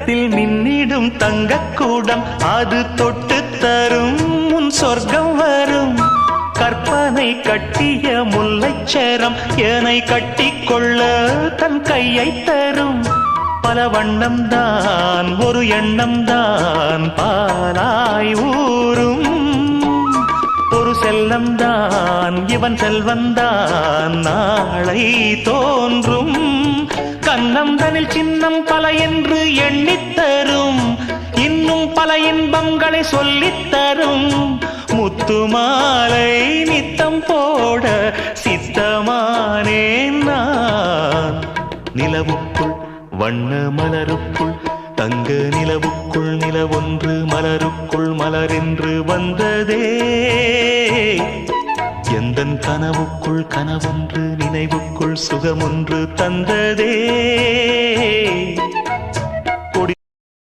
தங்கத்தில் மின்னிடும் தங்கக்கூடம் அது தொட்டு தரும் உன் சொர்க்கம் வரும். கற்பனை கட்டிய முல்லைச்சரம் ஏனை கட்டிக்கொள்ள தன் கையை தரும். பல வண்ணம் தான் ஒரு எண்ணம் தான் பாலாய் ஊரும். ஒரு செல்லம் தான் இவன் செல்வந்தான் நாளை தோன்றும். கன்னம் தனில் சின்னம் பல என்று எண்ணித்தரும். இன்னும் பல இன்பங்களை சொல்லித்தரும். முத்து மாலை நித்தம் போட சித்தமானேன் நான். நிலவுக்குள் வண்ண மலருக்குள் தங்க நிலவுக்குள் நிலவொன்று மலருக்குள் மலரென்று வந்ததே. எந்தன் கனவுக்குள் கனவொன்று நினைவுக்குள் சுகமொன்று தந்ததே.